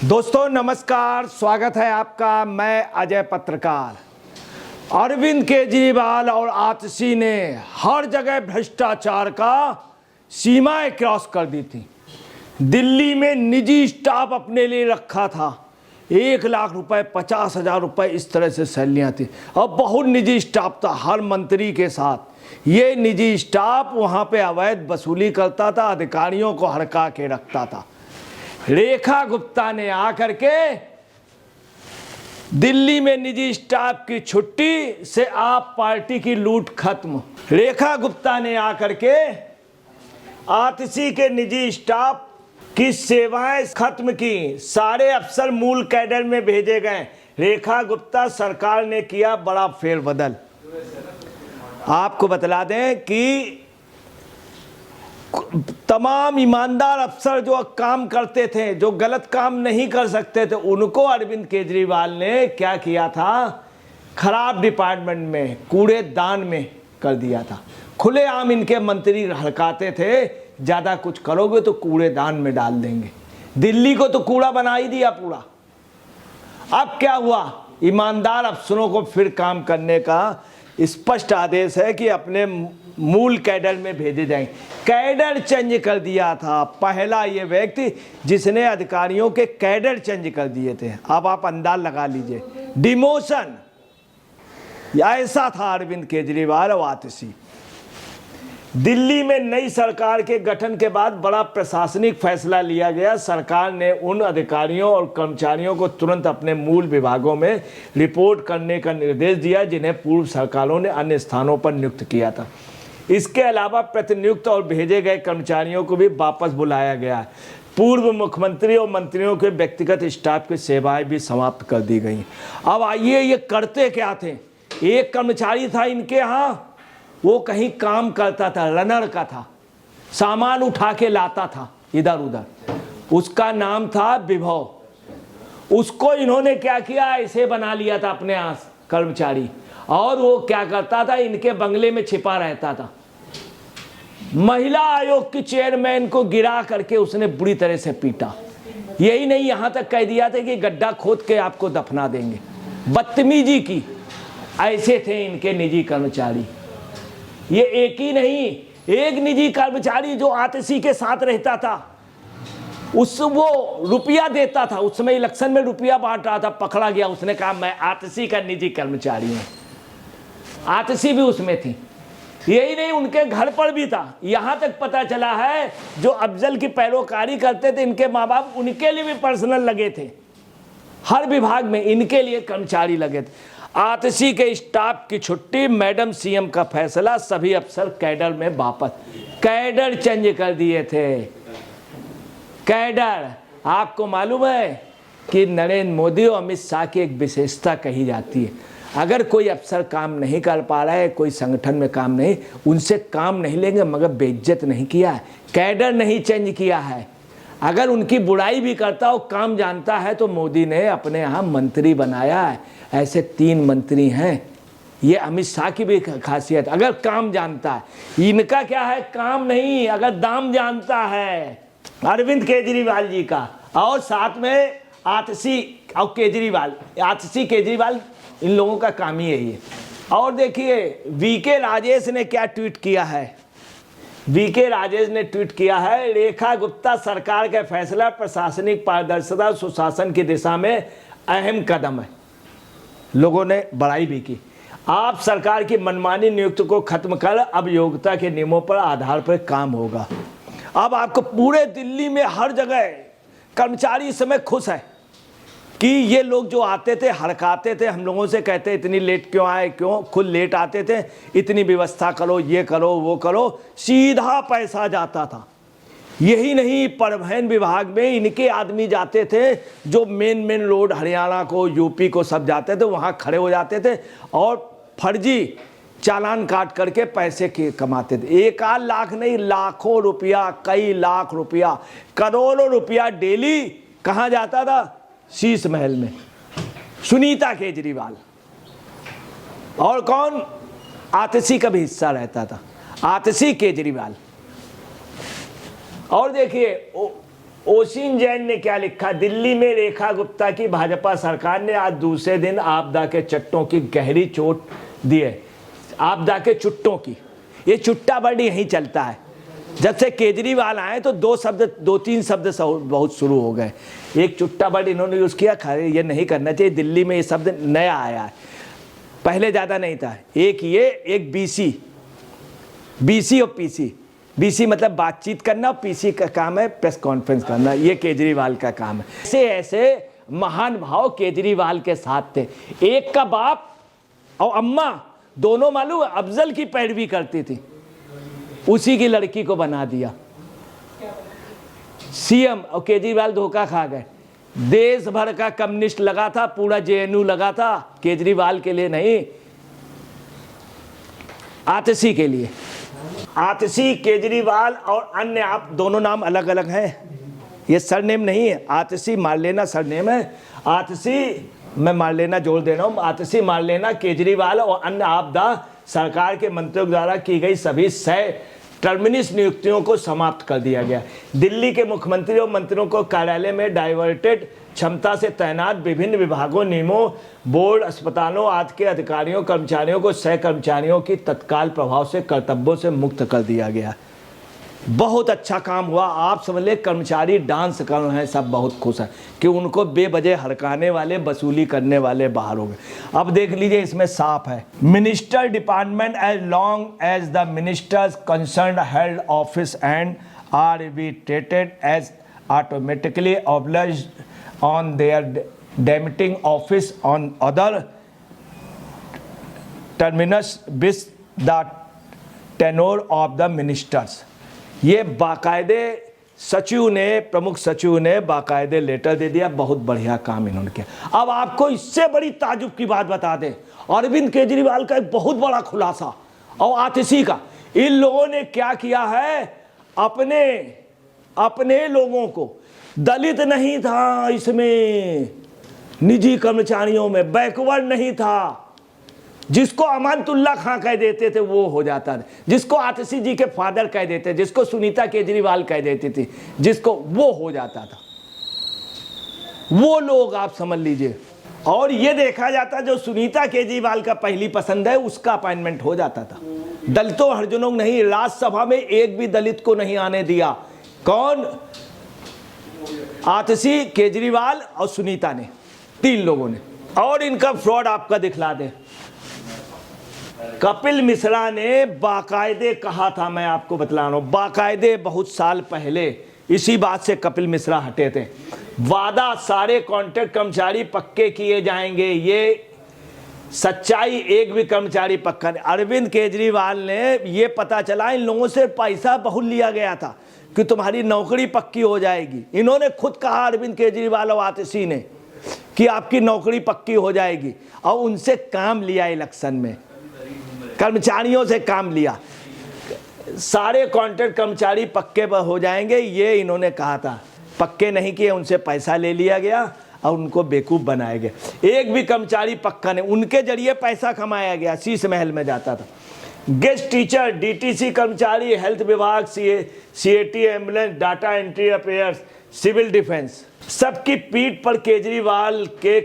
दोस्तों नमस्कार, स्वागत है आपका। मैं अजय पत्रकार। अरविंद केजरीवाल और आतिशी ने हर जगह भ्रष्टाचार का सीमाएं क्रॉस कर दी थी। दिल्ली में निजी स्टाफ अपने लिए रखा था, 1 लाख रुपए, 50,000 रुपए, इस तरह से सैलरियां थी। अब बहुत निजी स्टाफ था हर मंत्री के साथ। ये निजी स्टाफ वहां पे अवैध वसूली करता था, अधिकारियों को हड़का के रखता था। रेखा गुप्ता ने आकर के दिल्ली में निजी स्टाफ की छुट्टी से आप पार्टी की लूट खत्म। रेखा गुप्ता ने आकर के आतिशी के निजी स्टाफ की सेवाएं खत्म की, सारे अफसर मूल कैडर में भेजे गए। रेखा गुप्ता सरकार ने किया बड़ा फेरबदल। आपको बतला दें कि तमाम ईमानदार अफसर जो काम करते थे, जो गलत काम नहीं कर सकते थे, उनको अरविंद केजरीवाल ने क्या किया था, खराब डिपार्टमेंट में, कूड़ेदान में कर दिया था। खुलेआम इनके मंत्री हड़काते थे, ज़्यादा कुछ करोगे तो कूड़ेदान में डाल देंगे। दिल्ली को तो कूड़ा बना ही दिया पूरा। अब क्या हुआ, ईमानदार अफसरों को फिर काम करने का स्पष्ट आदेश है कि अपने मूल कैडर में भेजे जाएंगे। कैडर चेंज कर दिया था, पहला ये व्यक्ति जिसने अधिकारियों के कैडर चेंज कर दिए थे। अब आप अंदाज लगा लीजिए, डिमोशन ऐसा था अरविंद केजरीवाल और आतिशी। दिल्ली में नई सरकार के गठन के बाद बड़ा प्रशासनिक फैसला लिया गया। सरकार ने उन अधिकारियों और कर्मचारियों को तुरंत अपने मूल विभागों में रिपोर्ट करने का निर्देश दिया जिन्हें पूर्व सरकारों ने अन्य स्थानों पर नियुक्त किया था। इसके अलावा प्रतिनियुक्त और भेजे गए कर्मचारियों को भी वापस बुलाया गया। पूर्व मुख्यमंत्री और मंत्रियों के व्यक्तिगत स्टाफ की सेवाएं भी समाप्त कर दी गई। अब आइए, ये करते क्या थे। एक कर्मचारी था इनके यहाँ, वो कहीं काम करता था, रनर का था, सामान उठा के लाता था इधर उधर, उसका नाम था विभव। उसको इन्होंने क्या किया, ऐसे बना लिया था अपने यहाँ कर्मचारी, और वो क्या करता था, इनके बंगले में छिपा रहता था। महिला आयोग की चेयरमैन को गिरा करके उसने बुरी तरह से पीटा। यही नहीं, यहां तक कह दिया था कि गड्ढा खोद के आपको दफना देंगे। बदतमीजी की। ऐसे थे इनके निजी कर्मचारी। ये एक ही नहीं, एक निजी कर्मचारी जो आतिशी के साथ रहता था, वो रुपया देता था। उस समय इलेक्शन में रुपया बांट रहा था, पकड़ा गया। उसने कहा मैं आतिशी का निजी कर्मचारी हूं। आतिशी भी उसमें थी। यही नहीं, उनके घर पर भी था। यहां तक पता चला है जो अफजल की पैरोकारी करते थे इनके माँ बाप, उनके लिए भी पर्सनल लगे थे। हर विभाग में इनके लिए कर्मचारी लगे थे। आतिशी के स्टाफ की छुट्टी, मैडम सीएम का फैसला, सभी अफसर कैडर में वापस। कैडर चेंज कर दिए थे। कैडर, आपको मालूम है कि नरेंद्र मोदी और अमित शाह की एक विशेषता कही जाती है, अगर कोई अफसर काम नहीं कर पा रहा है, कोई संगठन में काम नहीं, उनसे काम नहीं लेंगे, मगर बेइज्जत नहीं किया है, कैडर नहीं चेंज किया है। अगर उनकी बुराई भी करता हो, काम जानता है, तो मोदी ने अपने यहाँ मंत्री बनाया है। ऐसे 3 मंत्री हैं। ये अमित शाह की भी खासियत, अगर काम जानता है। इनका क्या है, काम नहीं, अगर दाम जानता है अरविंद केजरीवाल जी का। और साथ में आतिशी और केजरीवाल, आतिशी केजरीवाल, इन लोगों का काम ही यही है। और देखिए वीके राजेश ने क्या ट्वीट किया है। वीके राजेश ने ट्वीट किया है, रेखा गुप्ता सरकार का फैसला प्रशासनिक पारदर्शिता सुशासन की दिशा में अहम कदम है। लोगों ने बड़ाई भी की। आप सरकार की मनमानी नियुक्ति को खत्म कर अब योग्यता के नियमों पर आधार पर काम होगा। अब आपको पूरे दिल्ली में हर जगह कर्मचारी इस समय खुश है कि ये लोग जो आते थे, हड़काते थे, हम लोगों से कहते इतनी लेट क्यों आए, क्यों खुद लेट आते थे, इतनी व्यवस्था करो, ये करो, वो करो, सीधा पैसा जाता था। यही नहीं, परिवहन विभाग में इनके आदमी जाते थे, जो मेन रोड हरियाणा को, यूपी को सब जाते थे, वहाँ खड़े हो जाते थे और फर्जी चालान काट करके पैसे कमाते थे। 1 लाख नहीं, लाखों रुपया, कई लाख रुपया, करोड़ों रुपया डेली कहाँ जाता था, शीश महल में। सुनीता केजरीवाल और कौन, आतिशी का भी हिस्सा रहता था। आतिशी, केजरीवाल। और देखिए ओशिन जैन ने क्या लिखा, दिल्ली में रेखा गुप्ता की भाजपा सरकार ने आज दूसरे दिन आपदा के चट्टों की गहरी चोट दी है। आपदा के चुट्टों की, ये चुट्टा वर्ड यहीं चलता है। जब से केजरीवाल आए तो दो तीन शब्द बहुत शुरू हो गए। एक चुट्टा वर्ड इन्होंने यूज़ किया, ये नहीं करना चाहिए, दिल्ली में ये शब्द नया आया है, पहले ज़्यादा नहीं था। एक ये, एक बीसी और पीसी। बीसी मतलब बातचीत करना, और पीसी का काम है प्रेस कॉन्फ्रेंस करना, ये केजरीवाल का काम है। ऐसे महान भाव केजरीवाल के साथ थे। एक का बाप और अम्मा दोनों मालूम अफजल की पैरवी करती थी, उसी की लड़की को बना दिया सीएम, और केजरीवाल धोखा खा गए। देश भर का कम्युनिस्ट लगा था, पूरा जेएनयू लगा था, केजरीवाल के लिए नहीं, आतिशी के लिए। आतिशी, केजरीवाल और अन्य, आप दोनों नाम अलग अलग हैं, ये सरनेम नहीं है। आतिशी मारलेना सरनेम है, आतिशी मैं मारलेना जोड़ दे रहा हूँ। आतिशी मारलेना, केजरीवाल और अन्य आपदा सरकार के मंत्रियों द्वारा की गई सभी 100 टर्मिनस नियुक्तियों को समाप्त कर दिया गया। दिल्ली के मुख्यमंत्री और मंत्रियों को कार्यालय में डाइवर्टेड क्षमता से तैनात विभिन्न विभागों, निगमों, बोर्ड, अस्पतालों आदि के अधिकारियों कर्मचारियों को सह कर्मचारियों की तत्काल प्रभाव से कर्तव्यों से मुक्त कर दिया गया। बहुत अच्छा काम हुआ। आप समझ ले कर्मचारी डांस कर रहे हैं, सब बहुत खुश हैं कि उनको बेवजह हड़काने वाले, वसूली करने वाले बाहर हो गए। अब देख लीजिए, इसमें साफ है, minister department as long as the ministers concern held office and are be treated as automatically obliged on their demitting office on other terminus with the tenor of the ministers. ये बाकायदे सचिव ने, प्रमुख सचिव ने बाकायदे लेटर दे दिया। बहुत बढ़िया काम इन्होंने किया। अब आपको इससे बड़ी ताजुब की बात बता दें, अरविंद केजरीवाल का एक बहुत बड़ा खुलासा और आतिशी का। इन लोगों ने क्या किया है, अपने लोगों को, दलित नहीं था इसमें, निजी कर्मचारियों में बैकवर्ड नहीं था, जिसको अमानतुल्ला खां कह देते थे वो हो जाता था, जिसको आतिशी जी के फादर कह देते, जिसको सुनीता केजरीवाल कह देती थी, जिसको वो हो जाता था, वो लोग आप समझ लीजिए। और ये देखा जाता जो सुनीता केजरीवाल का पहली पसंद है उसका अपॉइंटमेंट हो जाता था। दलितों हरिजनों नहीं, राज्यसभा में एक भी दलित को नहीं आने दिया। कौन? आतिशी, केजरीवाल और सुनीता ने, 3 लोगों ने। और इनका फ्रॉड आपका दिखला दे। कपिल मिश्रा ने बाकायदे कहा था, मैं आपको बतला रहा हूं, बाकायदे बहुत साल पहले इसी बात से कपिल मिश्रा हटे थे। वादा, सारे कॉन्ट्रैक्ट कर्मचारी पक्के किए जाएंगे, ये सच्चाई, एक भी कर्मचारी पक्का नहीं। अरविंद केजरीवाल ने, ये पता चला इन लोगों से पैसा बहुत लिया गया था कि तुम्हारी नौकरी पक्की हो जाएगी। इन्होंने खुद कहा, अरविंद केजरीवाल और आतिशी ने, कि आपकी नौकरी पक्की हो जाएगी, और उनसे काम लिया इलेक्शन में, कर्मचारियों से काम लिया। सारे कॉन्ट्रैक्ट कर्मचारी पक्के हो जाएंगे, ये इन्होंने कहा था। पक्के नहीं किए, उनसे पैसा ले लिया गया और उनको बेवकूफ़ बनाया गया। एक भी कर्मचारी पक्का नहीं, उनके जरिए पैसा कमाया गया, शीश महल में जाता था। गेस्ट टीचर, डीटीसी कर्मचारी, हेल्थ विभाग, CAT, ambulance, data entry affairs, civil defence, सबकी पीठ पर केजरीवाल के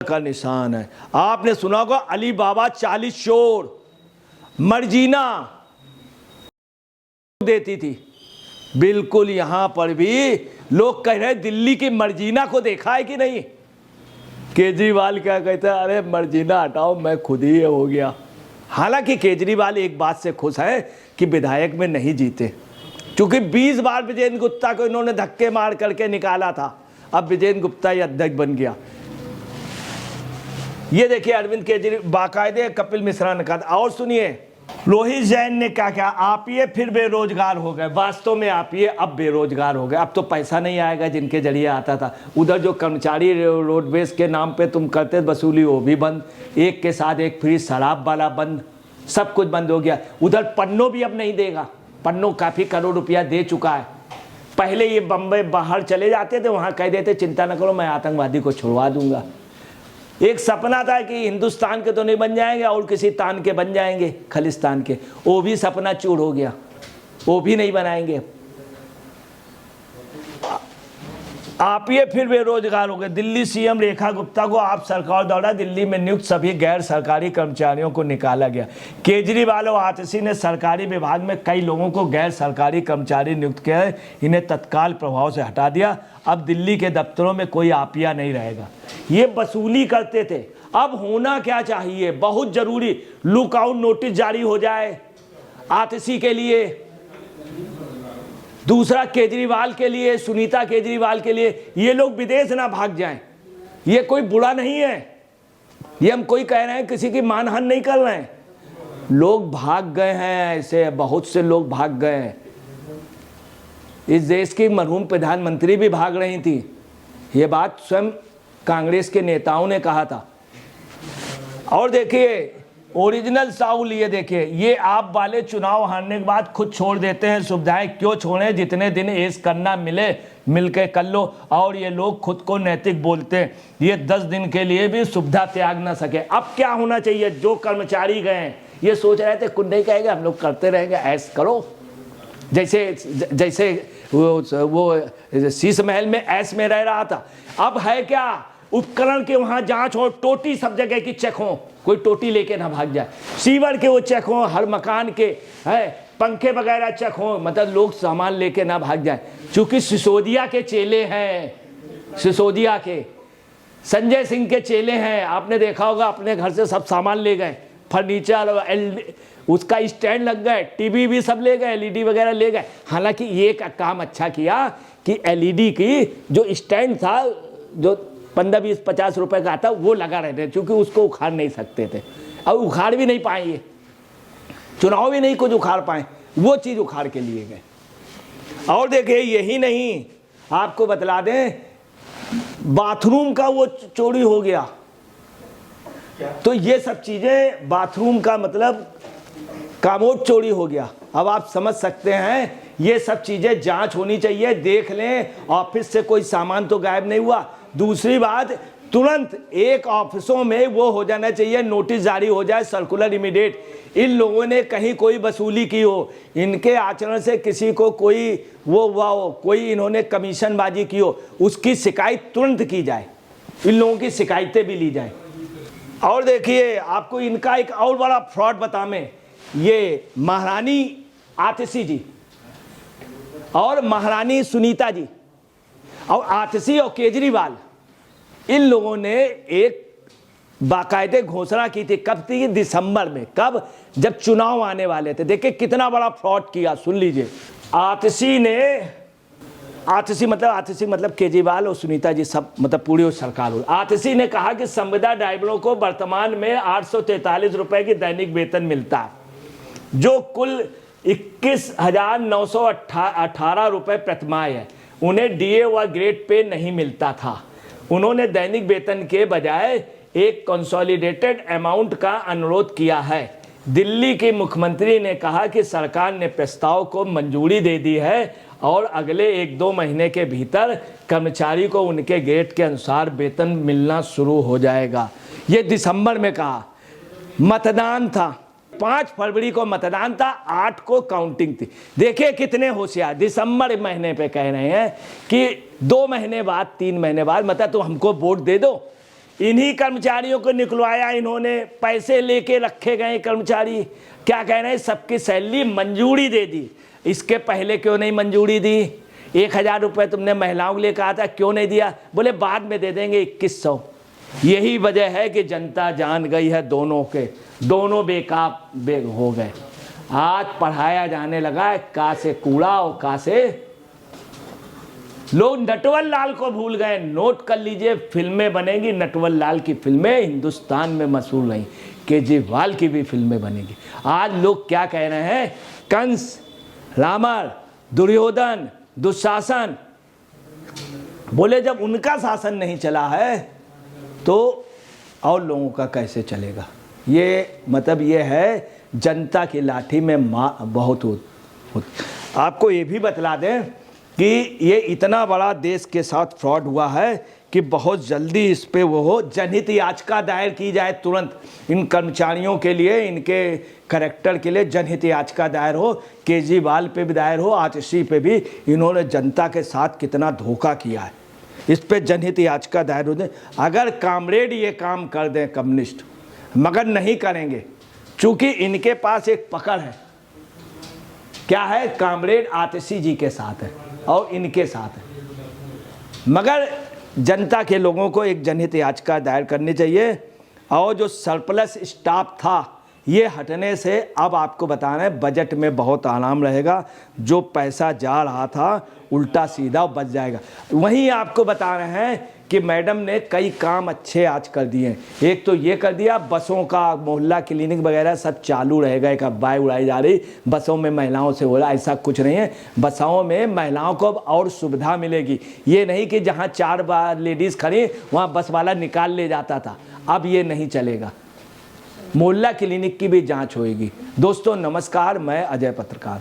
का निशान है। आपने सुना होगा अली बाबा 40 शोर, मर्जीना देती थी। बिल्कुल यहां पर भी लोग कह रहे दिल्ली की मर्जीना को देखा है कि नहीं। केजरीवाल क्या कहता है, अरे मर्जीना हटाओ, मैं खुद ही हो गया। हालांकि केजरीवाल एक बात से खुश है कि विधायक में नहीं जीते, क्योंकि 20 बार विजेंद्र गुप्ता को इन्होंने धक्के मार करके निकाला था। अब विजेंद्र गुप्ता ही अध्यक्ष बन गया। ये देखिए अरविंद केजरीवाल, बाकायदे कपिल मिश्रा ने कहा। और सुनिए, रोहित जैन ने क्या कहा, आप ये फिर बेरोजगार हो गए। वास्तव में आप ये अब बेरोजगार हो गए। अब तो पैसा नहीं आएगा जिनके जरिए आता था। उधर जो कर्मचारी रोडवेज के नाम पे तुम करते वसूली, वो भी बंद, एक के साथ एक फ्री शराब वाला बंद, सब कुछ बंद हो गया। उधर पन्नो भी अब नहीं देगा। पन्नो काफ़ी करोड़ रुपया दे चुका है। पहले ये बम्बई बाहर चले जाते थे, वहाँ कह देते चिंता न करो, मैं आतंकवादी को छुड़वा दूंगा। एक सपना था कि हिंदुस्तान के तो नहीं बन जाएंगे और किसी तान के बन जाएंगे, खालिस्तान के, वो भी सपना चूर हो गया, वो भी नहीं बनाएंगे। आप ये फिर बेरोजगार हो गए। दिल्ली सीएम रेखा गुप्ता को आप सरकार द्वारा दिल्ली में नियुक्त सभी गैर सरकारी कर्मचारियों को निकाला गया। केजरीवाल और आतिशी ने सरकारी विभाग में कई लोगों को गैर सरकारी कर्मचारी नियुक्त किया है, इन्हें तत्काल प्रभाव से हटा दिया। अब दिल्ली के दफ्तरों में कोई आपिया नहीं रहेगा। ये वसूली करते थे। अब होना क्या चाहिए, बहुत जरूरी लुकआउट नोटिस जारी हो जाए आतिशी के लिए, दूसरा केजरीवाल के लिए, सुनीता केजरीवाल के लिए, ये लोग विदेश ना भाग जाएं। ये कोई बुरा नहीं है, ये हम कोई कह रहे हैं, किसी की मानहानि नहीं कर रहे हैं। लोग भाग गए हैं, ऐसे बहुत से लोग भाग गए हैं। इस देश की मरहूम प्रधानमंत्री भी भाग रही थी। ये बात स्वयं कांग्रेस के नेताओं ने कहा था। और देखिए ओरिजिनल साउल, ये देखिए, ये आप वाले चुनाव हारने के बाद खुद छोड़ देते हैं सुविधाएं। क्यों छोड़ें, जितने दिन ऐश करना मिले मिलके कर लो। और ये लोग खुद को नैतिक बोलते हैं, ये 10 दिन के लिए भी सुविधा त्याग ना सके। अब क्या होना चाहिए, जो कर्मचारी गए हैं ये सोच रहे थे कुछ नहीं कहेंगे, हम लोग करते रहेंगे, ऐश करो। जैसे वो शीश महल में ऐश में रह रहा था। अब है क्या, उपकरण के वहां जांच हो, टोटी सब जगह की चेक हो, कोई टोटी लेके ना भाग जाए। सीवर के वो चेक हो, हर मकान के है, पंखे वगैरह चेक हो, मतलब लोग सामान लेके ना भाग जाए। क्योंकि सिसोदिया के चेले हैं, सिसोदिया के संजय सिंह के चेले हैं। आपने देखा होगा, अपने घर से सब सामान ले गए, फर्नीचर, उसका स्टैंड लग गए, टीवी भी सब ले गए, एलईडी वगैरह ले गए। हालांकि ये काम अच्छा किया कि एलईडी की जो स्टैंड था, जो 15, 20, 50 रुपए का आता, वो लगा रहते, क्योंकि उसको उखाड़ नहीं सकते थे। अब उखाड़ भी नहीं पाएंगे, चुनाव भी नहीं कुछ उखाड़ पाए, वो चीज उखाड़ के लिए गए। और देखिए यही नहीं, आपको बतला दें, बाथरूम का वो चोरी हो गया। तो ये सब चीजें, बाथरूम का मतलब कामोड चोरी हो गया। अब आप समझ सकते हैं, ये सब चीजें जांच होनी चाहिए, देख लें ऑफिस से कोई सामान तो गायब नहीं हुआ। दूसरी बात, तुरंत एक ऑफिसों में वो हो जाना चाहिए, नोटिस जारी हो जाए, सर्कुलर इमीडिएट। इन लोगों ने कहीं कोई वसूली की हो, इनके आचरण से किसी को कोई वो हुआ हो, कोई इन्होंने कमीशनबाजी की हो, उसकी शिकायत तुरंत की जाए, इन लोगों की शिकायतें भी ली जाए। और देखिए आपको इनका एक और बड़ा फ्रॉड बताएं, ये महारानी आतिशी जी और महारानी सुनीता जी और आतिशी और केजरीवाल, इन लोगों ने एक बाकायदे घोषणा की थी। कब थी? दिसंबर में। कब? जब चुनाव आने वाले थे। देखिए कितना बड़ा फ्रॉड किया, सुन लीजिए। आतिशी मतलब केजरीवाल और सुनीता जी, सब मतलब पूरी सरकार हो। आतिशी ने कहा कि संविदा ड्राइवरों को वर्तमान में 843 रुपए की दैनिक वेतन मिलता है, जो कुल 21,918 रुपए प्रतिमाह है। उन्हें डीए व ग्रेड पे नहीं मिलता था। उन्होंने दैनिक वेतन के बजाय एक कंसोलिडेटेड अमाउंट का अनुरोध किया है। दिल्ली के मुख्यमंत्री ने कहा कि सरकार ने प्रस्ताव को मंजूरी दे दी है और अगले 1-2 महीने के भीतर कर्मचारी को उनके ग्रेड के अनुसार वेतन मिलना शुरू हो जाएगा। ये दिसंबर में कहा। मतदान था 5 फरवरी को, मतदान था 8 को काउंटिंग थी। देखिए कितने होशियार, दिसंबर महीने पे कह रहे हैं कि 2 महीने बाद 3 महीने बाद मतलब तो हमको वोट दे दो। इन्हीं कर्मचारियों को निकलवाया इन्होंने, पैसे लेके रखे गए कर्मचारी। क्या कह रहे हैं, सबकी सैलरी मंजूरी दे दी। इसके पहले क्यों नहीं मंजूरी दी? 1000 रुपये तुमने महिलाओं के लिए कहा था, क्यों नहीं दिया? बोले बाद में दे देंगे 2100। यही वजह है कि जनता जान गई है दोनों के, दोनों बेकाब हो गए। आज पढ़ाया जाने लगा है का से कूड़ा और का से, लोग नटवर लाल को भूल गए। नोट कर लीजिए, फिल्में बनेगी, नटवर लाल की फिल्में हिंदुस्तान में मशहूर रही, केजरीवाल की भी फिल्में बनेगी। आज लोग क्या कह रहे हैं, कंस, रामर, दुर्योधन, दुशासन। बोले जब उनका शासन नहीं चला है तो और लोगों का कैसे चलेगा? ये मतलब ये है, जनता की लाठी में बहुत आपको ये भी बतला दें कि ये इतना बड़ा देश के साथ फ्रॉड हुआ है कि बहुत जल्दी इस पे वो हो, जनहित याचिका दायर की जाए तुरंत। इन कर्मचारियों के लिए, इनके करैक्टर के लिए जनहित याचिका दायर हो। केजरीवाल पे भी दायर हो, आतिशी पे भी। इन्होंने जनता के साथ कितना धोखा किया है। इस पे जनहित याचिका दायर हो जाए। अगर कामरेड ये काम कर दें कम्युनिस्ट, मगर नहीं करेंगे, चूंकि इनके पास एक पकड़ है, क्या है, कामरेड आतिशी जी के साथ है और इनके साथ है। मगर जनता के लोगों को एक जनहित याचिका दायर करनी चाहिए। और जो सरप्लस स्टाफ था ये हटने से अब आपको बता रहे हैं बजट में बहुत आराम रहेगा। जो पैसा जा रहा था उल्टा सीधा बच जाएगा। वहीं आपको बता रहे हैं कि मैडम ने कई काम अच्छे आज कर दिए। एक तो ये कर दिया, बसों का मोहल्ला क्लिनिक वगैरह सब चालू रहेगा। एक अफवाह उड़ाई जा रही बसों में महिलाओं से हो रहा, ऐसा कुछ नहीं है। बसों में महिलाओं को अब और सुविधा मिलेगी। ये नहीं कि जहाँ 4 बार लेडीज़ खड़ी वहाँ बस वाला निकाल ले जाता था, अब ये नहीं चलेगा। मोहल्ला क्लिनिक की भी जांच होएगी। दोस्तों नमस्कार, मैं अजय पत्रकार।